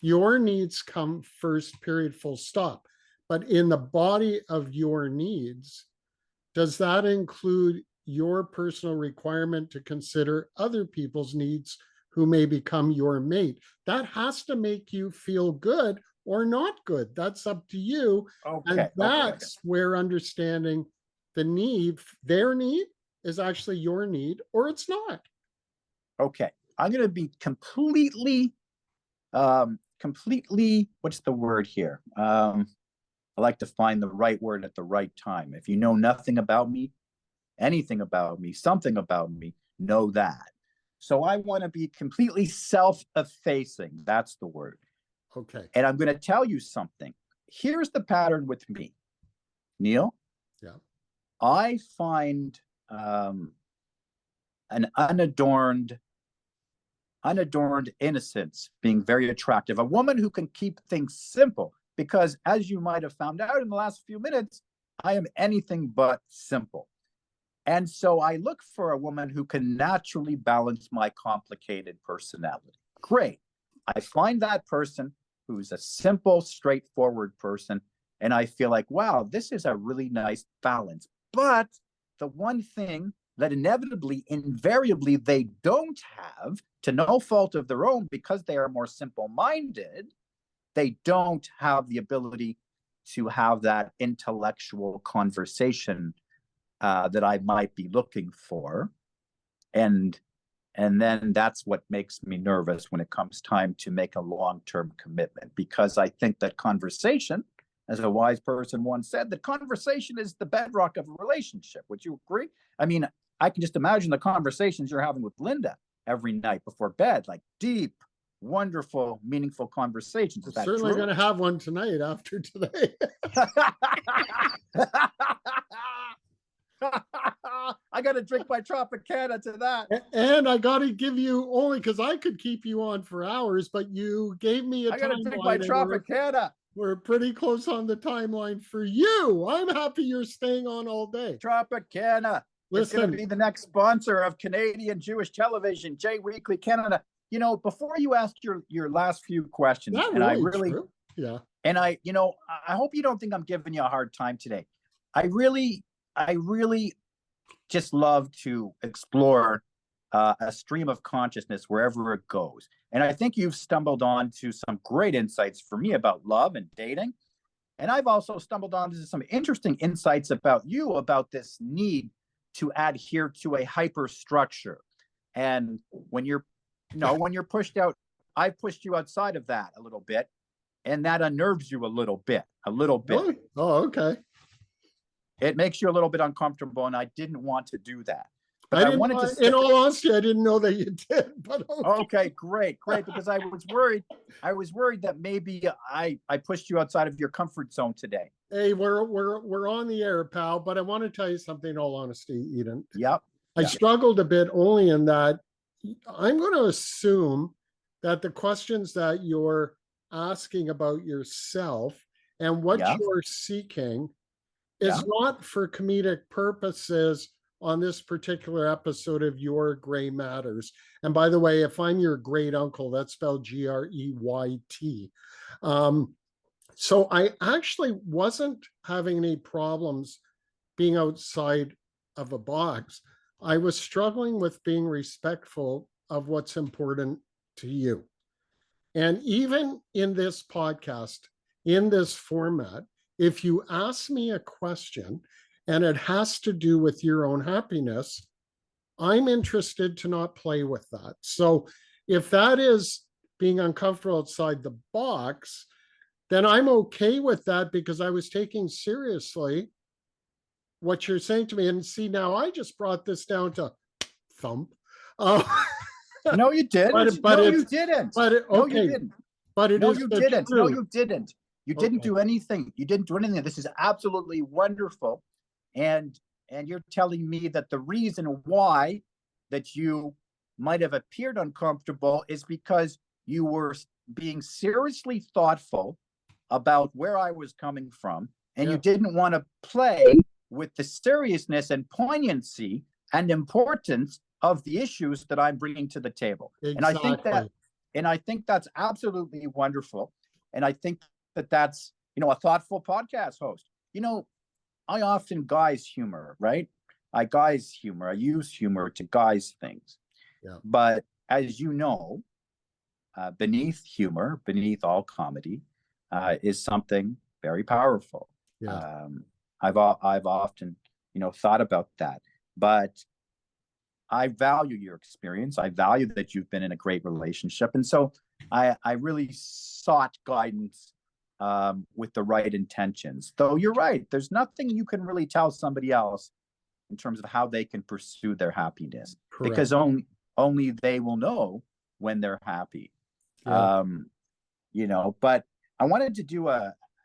your needs come first, period, full stop. But in the body of your needs, does that include your personal requirement to consider other people's needs who may become your mate? That has to make you feel good or not good. That's up to you. And Okay. that's where understanding the need, their need, is actually your need, or it's not. Okay. I'm going to be completely, what's the word here? I like to find the right word at the right time. If you know nothing about me, anything about me, something about me, know that. So I want to be completely self-effacing. That's the word. Okay. And I'm going to tell you something. Here's the pattern with me, Neil. Yeah. I find an unadorned innocence being very attractive. A woman who can keep things simple, because as you might have found out in the last few minutes, I am anything but simple. And so I look for a woman who can naturally balance my complicated personality. Great. I find that person who's a simple, straightforward person, and I feel like, wow, this is a really nice balance. But the one thing that inevitably, invariably, they don't have, to no fault of their own, because they are more simple-minded, they don't have the ability to have that intellectual conversation that I might be looking for. And then that's what makes me nervous when it comes time to make a long-term commitment, because I think that conversation, as a wise person once said, that conversation is the bedrock of a relationship. Would you agree? I mean, I can just imagine the conversations you're having with Linda every night before bed, like deep, wonderful, meaningful conversations. I'm Is that certainly true? going to have one tonight after today. I got to drink my Tropicana to that. And I got to give you, only because I could keep you on for hours, but you gave me a I got to drink my timeline, and Tropicana. we're pretty close on the timeline for you. I'm happy you're staying on all day. Tropicana. It's going to Listen, be the next sponsor of Canadian Jewish television, J Weekly Canada. You know, before you ask your last few questions, that and I really really, true. Yeah. and I, you know, I hope you don't think I'm giving you a hard time today. I really just love to explore a stream of consciousness wherever it goes. And I think you've stumbled onto some great insights for me about love and dating. And I've also stumbled onto some interesting insights about you, about this need to adhere to a hyperstructure. And when you're, when you're pushed out, I've pushed you outside of that a little bit, and that unnerves you a little bit. Really? Oh, okay. It makes you a little bit uncomfortable, and I didn't want to do that. But I I didn't, wanted to in all honesty, I didn't know that you did, but okay, great, because I was worried that maybe I pushed you outside of your comfort zone today. Hey, we're on the air, pal, but I want to tell you something in all honesty, Eden. Yep. I struggled a bit only in that I'm going to assume that the questions that you're asking about yourself and what you're seeking is not for comedic purposes on this particular episode of Your Gray Matters. And by the way, if I'm your great uncle, that's spelled Greyt. So I actually wasn't having any problems being outside of a box. I was struggling with being respectful of what's important to you. And even in this podcast, in this format, if you ask me a question and it has to do with your own happiness, I'm interested to not play with that. So if that is being uncomfortable outside the box, then I'm okay with that, because I was taking seriously what you're saying to me. And see, now I just brought this down to thump. No, you didn't. But no, you didn't. Okay. No, you didn't. But it no, is you the didn't. truth. No, you didn't. You didn't do anything. You didn't do anything. This is absolutely wonderful. And you're telling me that the reason why that you might have appeared uncomfortable is because you were being seriously thoughtful about where I was coming from, and you didn't want to play with the seriousness and poignancy and importance of the issues that I'm bringing to the table. Exactly. And I think that's absolutely wonderful. And I think that that's, a thoughtful podcast host. I often guise humor, right? I guise humor. I use humor to guise things. Yeah. But as you know, beneath humor, beneath all comedy, is something very powerful. Yeah. I've often, thought about that. But I value your experience. I value that you've been in a great relationship, and so I really sought guidance with the right intentions. Though you're right, there's nothing you can really tell somebody else in terms of how they can pursue their happiness, Correct. because only they will know when they're happy. Yeah. But I wanted to do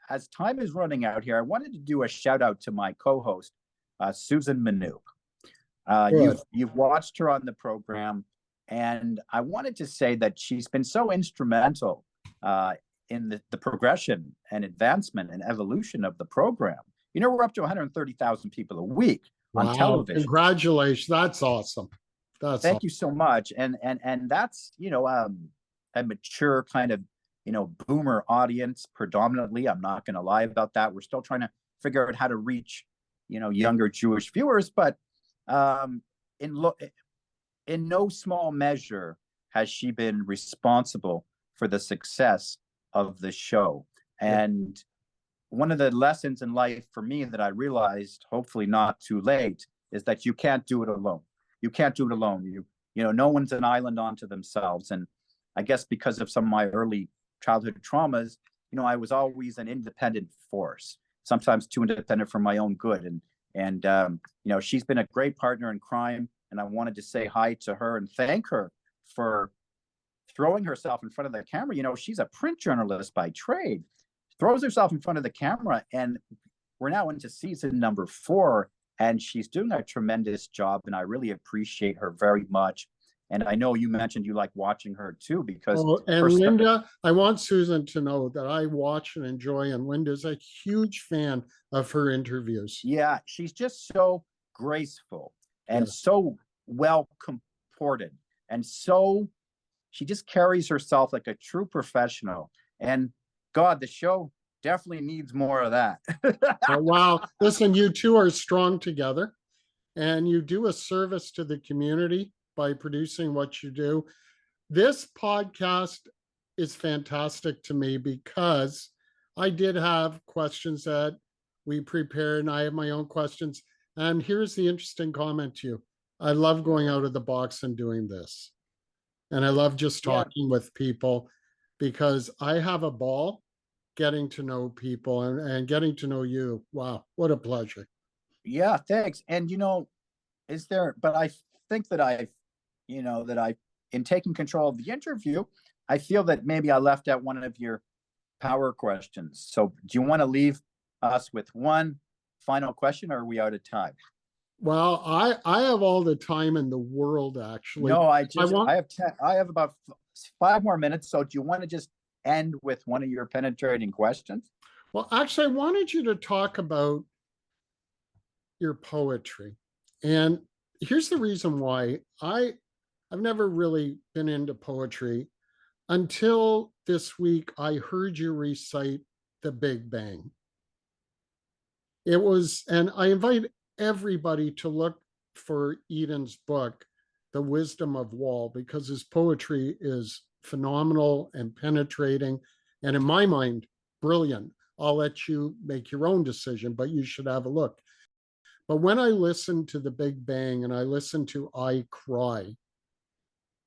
as time is running out here, I wanted to do a shout out to my co-host, Susan Manouk. Good. You've watched her on the program, and I wanted to say that she's been so instrumental in the progression and advancement and evolution of the program. We're up to 130,000 people a week on Wow. television. Congratulations. That's awesome. That's awesome. Thank you so much. And that's, a mature kind of, boomer audience predominantly. I'm not going to lie about that. We're still trying to figure out how to reach, younger Jewish viewers, but in no small measure has she been responsible for the success of the show. And one of the lessons in life for me that I realized, hopefully not too late, is that you can't do it alone. You can't do it alone. No one's an island unto themselves. And I guess because of some of my early childhood traumas, I was always an independent force, sometimes too independent for my own good. And she's been a great partner in crime. And I wanted to say hi to her and thank her for throwing herself in front of the camera. She's a print journalist by trade, throws herself in front of the camera, and we're now into season number 4, and she's doing a tremendous job, and I really appreciate her very much. And I know you mentioned you like watching her too, because and Linda, I want Susan to know that I watch and enjoy, and Linda's a huge fan of her interviews. Yeah, she's just so graceful and so well comported, and so she just carries herself like a true professional. And God, the show definitely needs more of that. Wow. Listen, you two are strong together, and you do a service to the community by producing what you do. This podcast is fantastic to me because I did have questions that we prepared, and I have my own questions. And here's the interesting comment to you. I love going out of the box and doing this. And I love just talking with people because I have a ball getting to know people and getting to know you. Wow, what a pleasure. Yeah, thanks. And but I think that in taking control of the interview, I feel that maybe I left out one of your power questions. So do you want to leave us with one final question, or are we out of time? Well, I have all the time in the world, actually. No, I have about 5 more minutes. So do you want to just end with one of your penetrating questions? Well, actually, I wanted you to talk about your poetry. And here's the reason why I've never really been into poetry until this week. I heard you recite The Big Bang. And I invite everybody to look for Ieden's book, The Wisdom of Wall, because his poetry is phenomenal and penetrating, and in my mind, brilliant. I'll let you make your own decision, but you should have a look. But when I listen to The Big Bang and I listen to I Cry,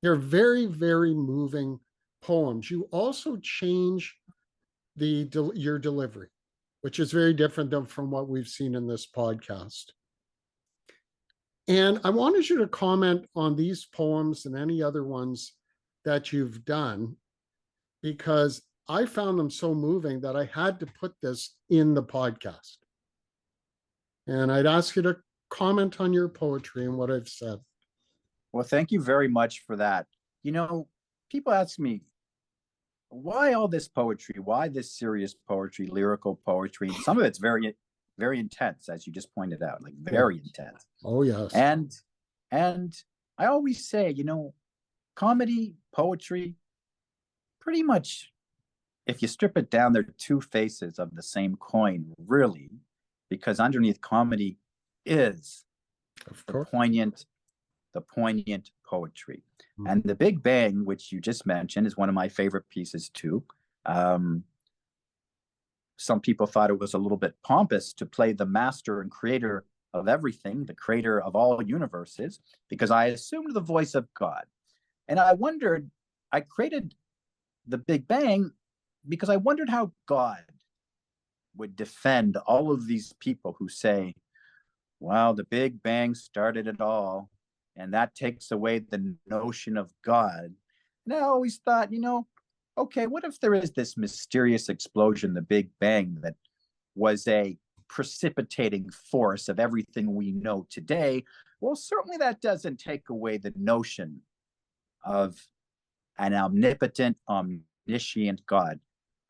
they're very, very moving poems. You also change your delivery, which is very different than from what we've seen in this podcast. And I wanted you to comment on these poems and any other ones that you've done, because I found them so moving that I had to put this in the podcast. And I'd ask you to comment on your poetry and what I've said. Well, thank you very much for that. People ask me, why all this poetry? Why this serious poetry, lyrical poetry? Some of it's very, very intense, as you just pointed out, like very intense. Oh, yes. And I always say, comedy, poetry, pretty much, if you strip it down, they're two faces of the same coin, really. because underneath comedy is Of the course. poignant poetry. Mhm. And The Big Bang, which you just mentioned, is one of my favorite pieces too. Some people thought it was a little bit pompous to play the master and creator of everything, the creator of all universes, because I assumed the voice of God. And I created the Big Bang because I wondered how God would defend all of these people who say, well, the Big Bang started it all, and that takes away the notion of God. And I always thought, okay, what if there is this mysterious explosion, the Big Bang, that was a precipitating force of everything we know today? Well, certainly that doesn't take away the notion of an omnipotent, omniscient God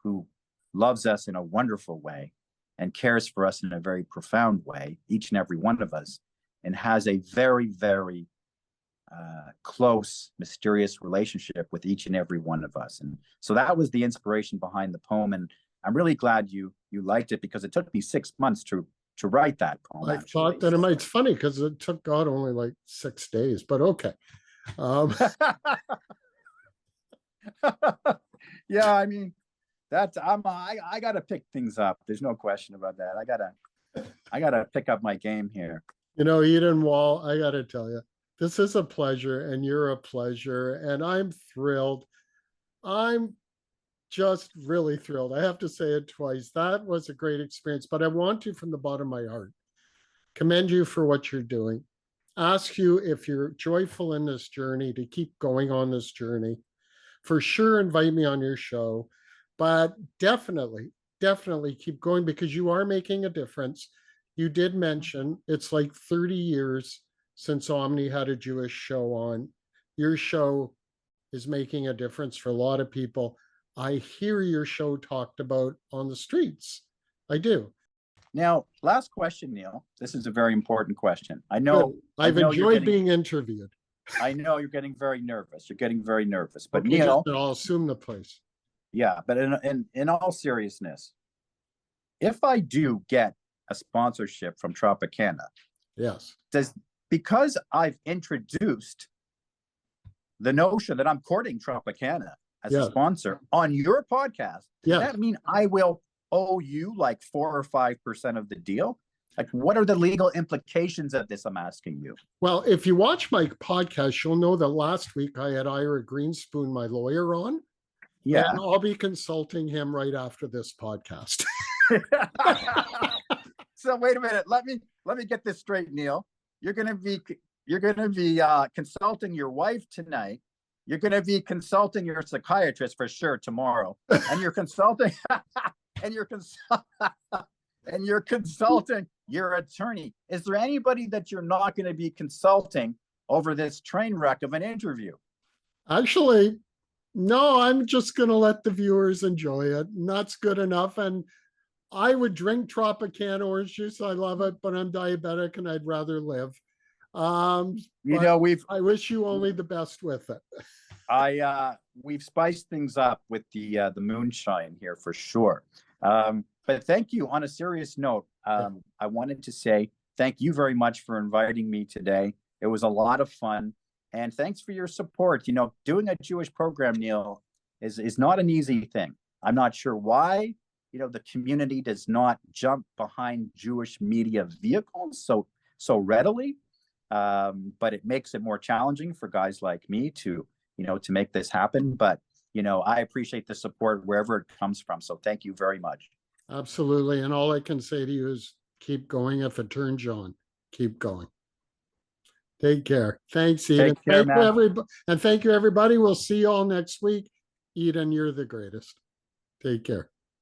who loves us in a wonderful way and cares for us in a very profound way, each and every one of us, and has a very, very close, mysterious relationship with each and every one of us. And so that was the inspiration behind the poem. And I'm really glad you liked it, because it took me 6 months to write that poem. I thought that it's funny because it took God only like 6 days, but okay. Yeah, I mean, I gotta pick things up. There's no question about that. I gotta pick up my game here. Ieden Wall, I got to tell you, this is a pleasure, and you're a pleasure, and I'm thrilled. I'm just really thrilled. I have to say it twice. That was a great experience, but I want to, from the bottom of my heart, commend you for what you're doing. Ask you, if you're joyful in this journey, to keep going on this journey. For sure, invite me on your show, but definitely, definitely keep going, because you are making a difference. You did mention it's like 30 years since Omni had a Jewish show on. Your show is making a difference for a lot of people. I hear your show talked about on the streets. I do. Now, last question, Neil. This is a very important question. Good. I've enjoyed getting, being interviewed. I know you're getting very nervous. You're getting very nervous. But Okay, Neil, I'll assume the place. yeah, but in all seriousness, if I do get a sponsorship from Tropicana, Yes. because I've introduced the notion that I'm courting Tropicana as a sponsor on your podcast, does that mean I will owe you like 4 or 5% of the deal? Like, what are the legal implications of this? I'm asking you. Well, if you watch my podcast, you'll know that last week I had Ira Greenspoon, my lawyer, on. Yeah. And I'll be consulting him right after this podcast. So wait a minute. Let me get this straight, Neil. You're gonna be consulting your wife tonight. You're gonna be consulting your psychiatrist for sure tomorrow, and you're consulting and you're consulting your attorney. Is there anybody that you're not going to be consulting over this train wreck of an interview? Actually, no, I'm just going to let the viewers enjoy it. And that's good enough. And I would drink Tropicana orange juice. I love it, but I'm diabetic and I'd rather live. I wish you only the best with it. We've spiced things up with the moonshine here for sure. But thank you. On a serious note, I wanted to say thank you very much for inviting me today. It was a lot of fun, and thanks for your support. Doing a Jewish program, Neil, is not an easy thing. I'm not sure why, the community does not jump behind Jewish media vehicles so readily. But it makes it more challenging for guys like me to make this happen. But, I appreciate the support wherever it comes from. So thank you very much. Absolutely. And all I can say to you is keep going. If it turns you on, keep going. Take care. Thanks, Ieden. Thank you, everybody. And thank you, everybody. We'll see you all next week. Ieden, you're the greatest. Take care.